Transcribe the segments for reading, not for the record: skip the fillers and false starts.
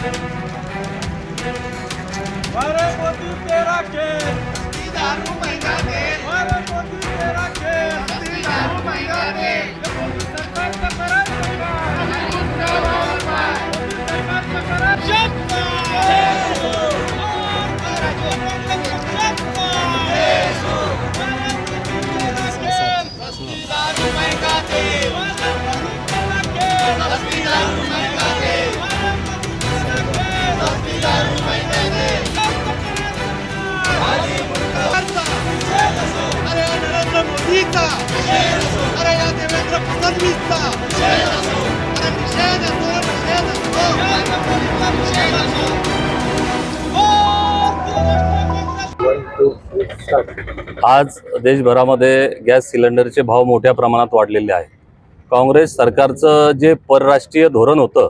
अरे मोदी तेरा खेल, दारू महंगा दे, अरे मोदी तेरा खेल, दारू महंगा दे, मोदी सरकार का करायचं का? मुर्दाबाद, मोदी सरकार का करायचं का? दारू महंगा दे, दारू महंगा दे, दारू महंगा दे। अरे नरेंद्र मोदीचा, अरे या देवेंद्र फडणवीसचा, अरे निषेध असो, निषेध असो। आज देशभरामध्ये गॅस सिलेंडरचे भाव मोठ्या प्रमाणात वाढलेले आहे। काँग्रेस सरकारचं जे परराष्ट्रीय धोरण होतं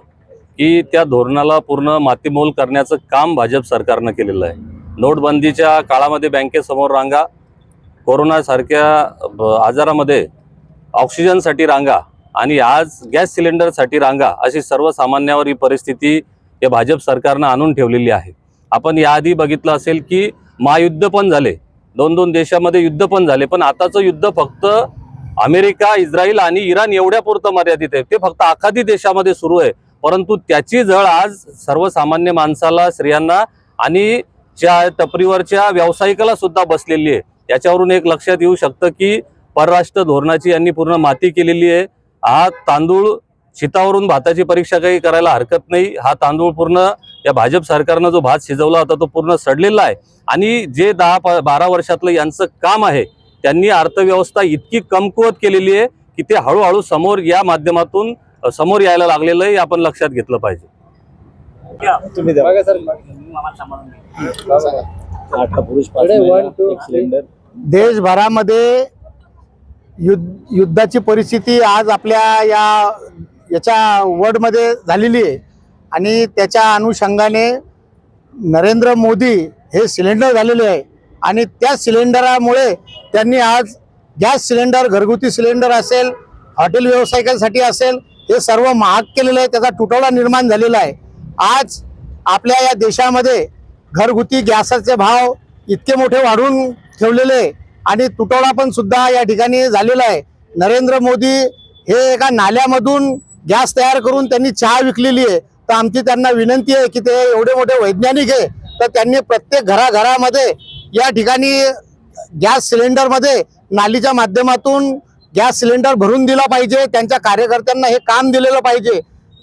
की त्या धोरणाला पूर्ण मातीमोल करण्याचं काम भाजप सरकारनं केलेलं आहे। नोटबंदीच्या काळामध्ये बँकेसमोर रांगा, कोरोनासारख्या आजारामध्ये ऑक्सिजनसाठी रांगा आणि आज गॅस सिलेंडरसाठी रांगा, अशी सर्वसामान्यावर ही परिस्थिती या भाजप सरकारनं आणून ठेवलेली आहे। आपण याआधी बघितलं असेल की महायुद्ध पण झाले, दोन देशामध्ये युद्ध पण झाले, पण आताचं युद्ध फक्त अमेरिका, इस्रायल आणि इराण एवढ्यापुरतं मर्यादित आहे। ते फक्त आखाती देशामध्ये सुरू आहे, परंतु त्याची झळ आज सर्वसामान्य माणसाला, स्त्रियांना आणि ज्या टपरीवरच्या व्यावसायिकाला सुद्धा बसलेली आहे। याच्यावरून एक लक्षात येऊ शकतं की परराष्ट्र धोरणाची यांनी पूर्ण माती केलेली आहे। हा तांदूळ शितावरून भाताची परीक्षा काही करायला हरकत नाही। हा तांदूळ पूर्ण या भाजप सरकारनं जो भात शिजवला होता तो पूर्ण सडलेला आहे आणि जे 10-12 वर्षातलं यांचं काम आहे, त्यांनी अर्थव्यवस्था इतकी कमकुवत केलेली आहे की ते हळूहळू समोर या माध्यमातून समोर यायला लागलेलं आहे। आपण लक्षात घेतलं पाहिजे। देशभरामध्ये युद्धाची परिस्थिती आज आपल्या याच्या वर्ल्डमध्ये झालेली आहे आणि त्याच्या अनुषंगाने नरेंद्र मोदी हे सिलेंडर झालेले आहे आणि त्या सिलेंडरामुळे त्यांनी आज गॅस सिलेंडर, घरगुती सिलेंडर असेल, हॉटेल व्यावसायिकांसाठी असेल, हे सर्व महाग केलेलं आहे। त्याचा तुटवडा निर्माण झालेला आहे। आज आपल्या या देशामध्ये घरगुती गॅसचे भाव इतके मोठे वाढवून ठेवलेले आहे आणि तुटवडा पण सुद्धा या ठिकाणी झालेला आहे। नरेंद्र मोदी हे एका नाल्यामधून गॅस तयार करून त्यांनी चहा विकलेली आहे। तर आमची त्यांना विनंती आहे की ते एवढे मोठे वैज्ञानिक आहे, तर त्यांनी प्रत्येक घराघरामध्ये या ठिकाणी गॅस सिलेंडरमध्ये नालीच्या माध्यमातून गॅस सिलेंडर भरून दिला पाहिजे। त्यांच्या कार्यकर्त्यांना हे काम दिलेलं पाहिजे।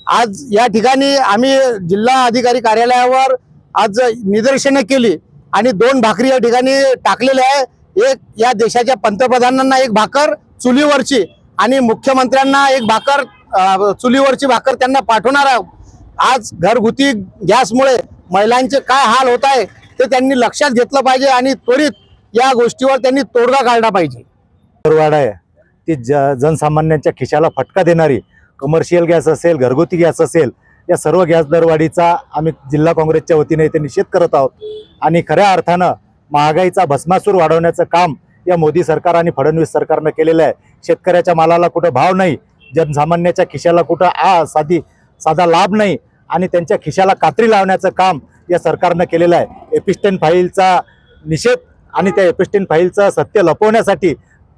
आज या ठिकाणी आम्ही जिल्हा अधिकारी कार्यालयावर आज निदर्शनं केली आणि 2 भाकरी या ठिकाणी टाकलेल्या आहे। एक या देशाच्या पंतप्रधानांना एक भाकर चुलीवरची आणि मुख्यमंत्र्यांना एक भाकर चुलीवरची भाकर त्यांना पाठवणार आहे। आज घरगुती गॅसमुळे महिलांचे काय हाल होत आहे ते त्यांनी लक्षात घेतलं पाहिजे आणि त्वरित या गोष्टीवर त्यांनी तोडगा काढला पाहिजे। दरवाढ आहे ती जनसामान्यांच्या खिशाला फटका देणारी, कमर्शियल गॅस असेल, घरगुती गॅस असेल, या सर्व गॅस दरवाढीचा आम्ही जिल्हा काँग्रेसच्या वतीने इथे निषेध करत आहोत आणि खऱ्या अर्थानं महागाईचा भस्मासूर वाढवण्याचं काम या मोदी सरकार आणि फडणवीस सरकारनं केलेलं आहे। शेतकऱ्याच्या मालाला कुठं भाव नाही, जनसामान्याच्या खिशाला कुठं साधा लाभ नाही आणि त्यांच्या खिशाला कात्री लावण्याचं काम या सरकारनं केलेलं आहे। एपिस्टेन फाईलचा निषेध आणि त्या एपिस्टेन फाईलचं सत्य लपवण्यासाठी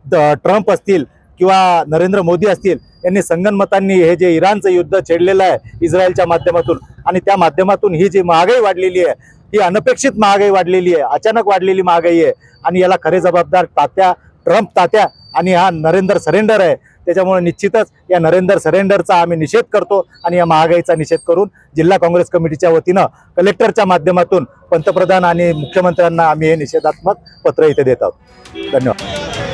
ट्रम्प असतील किंवा नरेंद्र मोदी असतील यांनी संगनमतांनी हे जे इराणचं युद्ध छेडलेलं आहे इस्रायलच्या माध्यमातून आणि त्या माध्यमातून ही जी महागाई वाढलेली आहे, ही अनपेक्षित महागाई वाढलेली आहे, अचानक वाढलेली महागाई आहे आणि याला खरे जबाबदार ट्रम्प तात्या आणि हा नरेंद्र सरेंडर आहे। त्याच्यामुळे निश्चितच या नरेंद्र सरेंडरचा आम्ही निषेध करतो आणि या महागाईचा निषेध करून जिल्हा काँग्रेस कमिटीच्या वतीनं कलेक्टरच्या माध्यमातून पंतप्रधान आणि मुख्यमंत्र्यांना आम्ही हे निषेधात्मक पत्र इथे देत आहोत। धन्यवाद।